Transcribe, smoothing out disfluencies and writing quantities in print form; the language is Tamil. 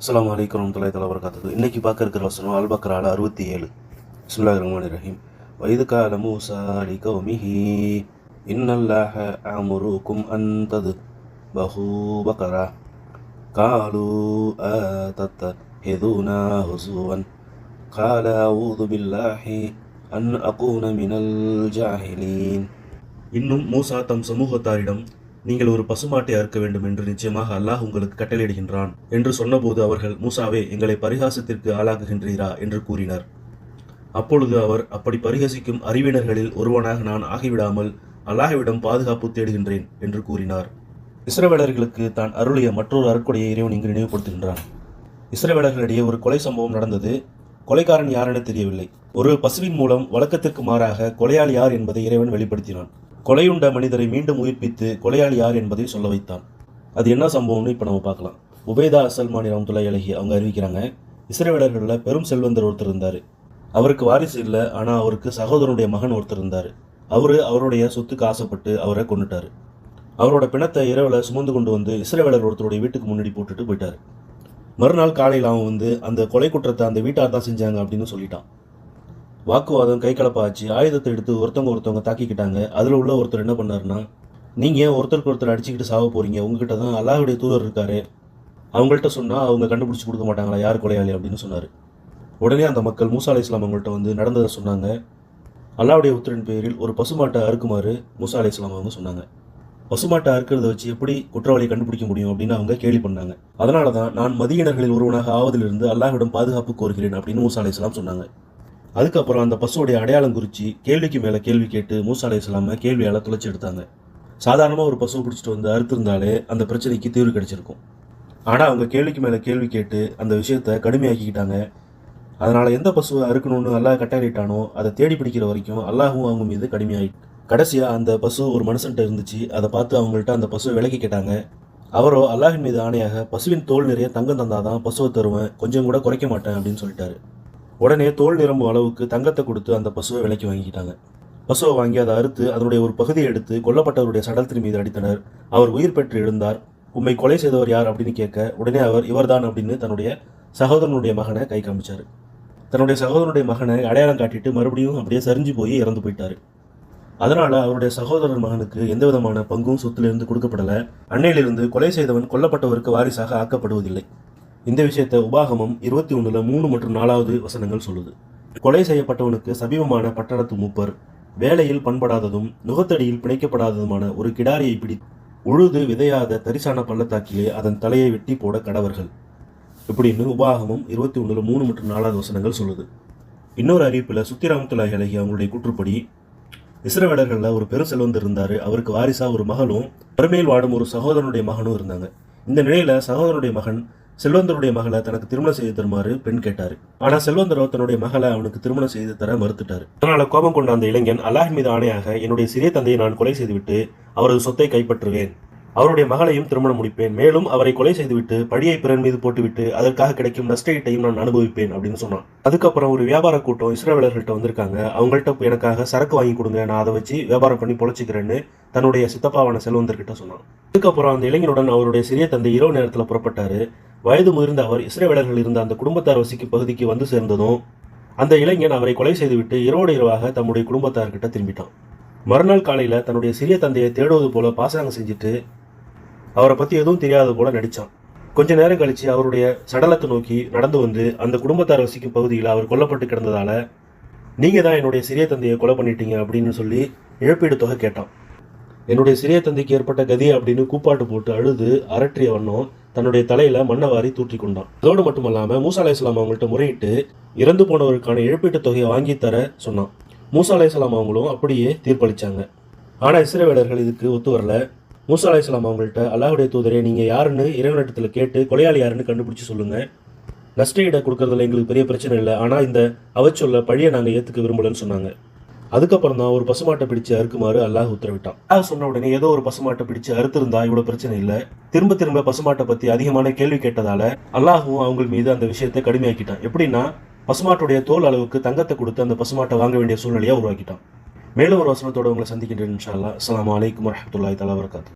அஸ்ஸலாமு அலைக்கும் வரஹ்மத்துல்லாஹி தஆலா வபரகாத்துஹு. இன்னைக்கு பார்க்க இருக்கிற வசனம் அல்-பக்ரால 67. பிஸ்மில்லாஹிர் ரஹ்மானிர் ரஹீம். வஇது கால மூஸா லிகௌமிஹி இன்னல்லாஹ அமுருக்கும் அன் தத்பஹூ பக்ரா காலூ அதத்தஹிதுனா ஹுஸுவன் கால அஊது பில்லாஹி அன் அகூன மினல் ஜாஹிலீன். இன்னும் மூசா தம் சமூகத்தாரிடம், நீங்கள் ஒரு பசுமாட்டை அறுக்க வேண்டும் என்று நிச்சயமாக அல்லாஹ் உங்களுக்கு கட்டளையிடுகின்றான் என்று சொன்னபோது அவர்கள், மூசாவே, எங்களை பரிகாசத்திற்கு ஆளாக்குகின்றீரா என்று கூறினர். அப்பொழுது அவர், அப்படி பரிகசிக்கும் அறிவினர்களில் ஒருவனாக நான் ஆகிவிடாமல் அல்லாஹ்விடம் பாதுகாப்பு தேடுகின்றேன் என்று கூறினார். இஸ்ரவேலர்களுக்கு தான் அருளிய மற்றொரு அருட்கொடையை இறைவன் இங்கு நினைவுபடுத்துகின்றான். இஸ்ரவேலர்களிடையே ஒரு கொலை சம்பவம் நடந்தது. கொலைகாரன் யார் என தெரியவில்லை. ஒரு பசுவின் மூலம் வழக்கத்திற்கு மாறாக கொலையாளி யார் என்பதை இறைவன் வெளிப்படுத்தினான். கொலையுண்ட மனிதரை மீண்டும் உயிர்ப்பித்து கொலையாளி யார் என்பதை சொல்ல வைத்தான். அது என்ன சம்பவம்னு இப்போ நம்ம பார்க்கலாம். உபைதா அஸ்ஸல்மானி ரஹ்மத்துல்லாஹி அலைஹி அவங்க அறிவிக்கிறாங்க, இஸ்ரவேலர்களில் பெரும் செல்வந்தர் ஒருத்தர் இருந்தார். அவருக்கு வாரிசு இல்லை, ஆனால் அவருக்கு சகோதரனுடைய மகன் ஒருத்தர் இருந்தார். அவருடைய சொத்துக்கு ஆசைப்பட்டு அவரை கொண்டுட்டார். அவரோட பிணத்தை இரவில் சுமந்து கொண்டு வந்து இஸ்ரவேலர் ஒருத்தருடைய வீட்டுக்கு முன்னாடி போட்டுட்டு போயிட்டார். மறுநாள் காலையில் அவன் வந்து அந்த கொலை குற்றத்தை அந்த வீட்டார் தான் செஞ்சாங்க அப்படின்னு சொல்லிட்டான். வாக்குவாதம் கை கலப்பாச்சு. ஆயுதத்தை எடுத்து ஒருத்தவங்க தாக்கிக்கிட்டாங்க. அதில் உள்ள ஒருத்தர் என்ன பண்ணாருன்னா, நீங்கள் ஏன் ஒருத்தருக்கு ஒருத்தர் அடிச்சுக்கிட்டு சாக போகிறீங்க, உங்ககிட்ட தான் அல்லாஹ்வுடைய தூதர் இருக்காரு, அவங்கள்ட்ட சொன்னால் அவங்க கண்டுபிடிச்சி கொடுக்க மாட்டாங்களா யார் கொலையாளி அப்படின்னு சொன்னார். உடனே அந்த மக்கள் மூசா அலைஹிஸ்ஸலாம் அவங்கள்ட்ட வந்து நடந்ததை சொன்னாங்க. அல்லாஹ்வுடைய உத்தரவின் பேரில் ஒரு பசுமாட்டை அறுக்குமாறு மூசா அலைஹிஸ்ஸலாம் அவங்க சொன்னாங்க. பசுமாட்டை அறுக்கிறத வச்சு எப்படி குற்றவாளியை கண்டுபிடிக்க முடியும் அப்படின்னு அவங்க கேள்வி பண்ணாங்க. அதனால தான் நான் மதியினர்களில் ஒருவனாக ஆவதிலிருந்து அல்லாஹ்விடம் பாதுகாப்பு கோருகிறேன் அப்படின்னு மூசா அலைஹிஸ்ஸலாம் சொன்னாங்க. அதுக்கப்புறம் அந்த பசுவோடைய அடையாளம் குறித்து கேள்விக்கு மேலே கேள்வி கேட்டு மூசா அலைஹிஸ்ஸலாமை கேள்வியால் துளைச்சி எடுத்தாங்க. சாதாரணமாக ஒரு பசுவை பிடிச்சிட்டு வந்து அறுத்திருந்தாலே அந்த பிரச்சனைக்கு தீர்வு கிடைச்சிருக்கும். ஆனால் அவங்க கேள்விக்கு மேலே கேள்வி கேட்டு அந்த விஷயத்தை கடுமையாக்கிக்கிட்டாங்க. அதனால் எந்த பசுவை அறுக்கணும்னு அல்லாஹ் கட்டளையிட்டானோ அதை தேடி பிடிக்கிற வரைக்கும் அல்லாஹும் அவங்க மீது கடுமையாயிட்டு, கடைசியாக அந்த பசு ஒரு மனுஷன்ட்ட இருந்துச்சு. அதை பார்த்து அவங்கள்ட்ட அந்த பசுவை விலக்கி கேட்டாங்க. அவரோ அல்லாஹின் மீது ஆணையாக, பசுவின் தோல் நிறைய தங்கம் தந்தாதான் பசுவை தருவேன், கொஞ்சம் கூட குறைக்க மாட்டேன் அப்படின்னு சொல்லிட்டாரு. உடனே தோல் நிரம்பும் அளவுக்கு தங்கத்தை கொடுத்து அந்த பசுவை விலைக்கு வாங்கிக்கிட்டாங்க. பசுவை வாங்கி அதை அறுத்து அதனுடைய ஒரு பகுதியை எடுத்து கொல்லப்பட்டவருடைய சடலத்தின் மீது அடித்தனர். அவர் உயிர் பெற்று எழுந்தார். உம்மை கொலை செய்தவர் யார் அப்படின்னு கேட்க, உடனே அவர் இவர்தான் அப்படின்னு தன்னுடைய சகோதரனுடைய மகனை கை காமிச்சார். தன்னுடைய சகோதரனுடைய மகனை அடையாளம் காட்டிட்டு மறுபடியும் அப்படியே சரிஞ்சு போய் இறந்து போயிட்டாரு. அதனால அவருடைய சகோதரர் மகனுக்கு எந்த விதமான பங்கும் சொத்திலிருந்து கொடுக்கப்படலை. அன்னையிலிருந்து கொலை செய்தவன் கொல்லப்பட்டவருக்கு வாரிசாக ஆக்கப்படுவதில்லை. இந்த விஷயத்தை உபாகமம் 21 3 மற்றும் 4 வசனங்கள் சொல்லுது. கொலை செய்யப்பட்டவனுக்கு சமீபமான பட்டணத்து மூப்பர் வேலையில் பண்படாததும் நுகத்தடியில் பிணைக்கப்படாததுமான ஒரு கிடாரியை பிடித்து உழுது விதையாத தரிசான பள்ளத்தாக்கிலே அதன் தலையை வெட்டி போட கடவர்கள் இப்படின்னு உபாகமம் 21 3 மற்றும் 4 வசனங்கள் சொல்லுது. இன்னொரு அறிவிப்பில் சுத்தி ரஹ்மத்துல்லாஹி அலைஹி அவங்களுடைய கூற்றுப்படி, இஸ்ரவேலர்களில் ஒரு பெரும் செல்வந்தர் இருந்தார். அவருக்கு வாரிசா ஒரு மகளும் வறுமையில் வாடும் ஒரு சகோதரனுடைய மகனும் இருந்தாங்க. இந்த நிலையில சகோதரனுடைய மகன் செல்வந்தருடைய மகளை தனக்கு திருமணம் செய்து தருமாறு பெண் கேட்டாரு. ஆனா செல்வந்தரோ தன்னுடைய மகளை அவனுக்கு திருமணம் செய்து தர மறுத்துட்டாரு. அதனால கோபம் கொண்ட அந்த இளைஞன், அல்லாஹ் மீது ஆணையாக, என்னுடைய சிறிய தந்தையை நான் கொலை செய்துவிட்டு அவரது சொத்தை கைப்பற்றுவேன், அவருடைய மகளையும் திருமணம் முடிப்பேன், மேலும் அவரை கொலை செய்துவிட்டு பழியை பிறன் மீது போட்டுவிட்டு அதற்காக கிடைக்கும் நஷ்டஈட்டையும் நான் அனுபவிப்பேன் அப்படின்னு சொன்னான். அதுக்கப்புறம் ஒரு வியாபார கூட்டம் இஸ்ரவேலர்கள்ட்ட வந்திருக்காங்க. அவங்கள்ட்ட எனக்காக சரக்கு வாங்கி கொடுங்க, நான் அதை வச்சு வியாபாரம் பண்ணி பொழைச்சிக்கிறேன்னு தன்னுடைய சித்தப்பாவான செல்வந்தர்கிட்ட சொன்னான். அதுக்கப்புறம் அந்த இளைஞனுடன் அவருடைய சிறிய தந்தை இரவு நேரத்தில் புறப்பட்டாரு. வயது முதிர்ந்த அவர் இஸ்ரவேலர்கள் இருந்த அந்த குடும்பத்தார் வசிக்கும் பகுதிக்கு வந்து சேர்ந்ததும் அந்த இளைஞன் அவரை கொலை செய்துவிட்டு இரவோடு இரவாக தம்முடைய குடும்பத்தார்கிட்ட திரும்பிட்டான். மறுநாள் காலையில் தன்னுடைய சிறிய தந்தையை தேடுவது போல பாசாங்கம் செஞ்சுட்டு அவரை பற்றி எதுவும் தெரியாத போல நடித்தான். கொஞ்ச நேரம் கழித்து அவருடைய சடலத்தை நோக்கி நடந்து வந்து அந்த குடும்பத்தார் வசிக்கும் பகுதியில் அவர் கொல்லப்பட்டு கிடந்ததால, நீங்கள் தான் என்னுடைய சிறிய தந்தையை கொலை பண்ணிட்டீங்க அப்படின்னு சொல்லி இழப்பீடு தொகை கேட்டான். என்னுடைய சிறிய தந்தைக்கு ஏற்பட்ட கதி அப்படின்னு கூப்பாட்டு போட்டு அழுது அரற்றிய வண்ணம் தன்னுடைய தலையில மண்ணை வாரி தூற்றி கொண்டான். அதோடு மட்டுமல்லாமல் மூசா அலைஹிஸ்ஸலாம் அவங்கள்ட்ட முறையிட்டு இறந்து போனவருக்கான இழப்பீட்டு தொகையை வாங்கி தர சொன்னான். மூசா அலைஹிஸ்ஸலாம் அவங்களும் அப்படியே தீர்ப்பளிச்சாங்க. ஆனால் இஸ்ரவேலர்கள் இதுக்கு ஒத்து வரல. மூசா அலைஹிஸ்ஸலாம் அவங்கள்ட்ட, அல்லாஹ்வுடைய தூதரே, நீங்கள் யாருன்னு இறைவனிடத்தில் கேட்டு கொலையாளி யாருன்னு கண்டுபிடிச்சி சொல்லுங்க. நஷ்டஈடை கொடுக்கறதுல எங்களுக்கு பெரிய பிரச்சனை இல்லை, ஆனால் இந்த அவச்சொல்ல பழியை நாங்கள் ஏற்றுக்க விரும்பலன்னு சொன்னாங்க. அதுக்கப்புறம் தான் ஒரு பசுமாட்டை பிடிச்சு அறுக்குமாறு அல்லாஹ் உத்தரவிட்டான். அல்லாஹ் சொன்ன உடனே ஏதோ ஒரு பசுமாட்டை பிடிச்சு அறுத்திருந்தா இவ்வளவு பிரச்சனை இல்லை. திரும்ப திரும்ப பசுமாட்டை பத்தி அதிகமான கேள்வி கேட்டதால அல்லாஹும் அவங்க மீது அந்த விஷயத்தை கடுமையாக்கிட்டான். எப்படின்னா, பசுமாட்டுடைய தோல் அளவுக்கு தங்கத்தை கொடுத்து அந்த பசுமாட்டை வாங்க வேண்டிய சூழ்நிலையை உருவாக்கிட்டான். மேலும் ஒரு வசனத்தோட உங்களை சந்திக்கின்றேன் இன்ஷா அல்லாஹ். அஸ்ஸலாமு அலைக்கும் வரஹ்மத்துல்லாஹி தஆலா வபரகாத்துஹு.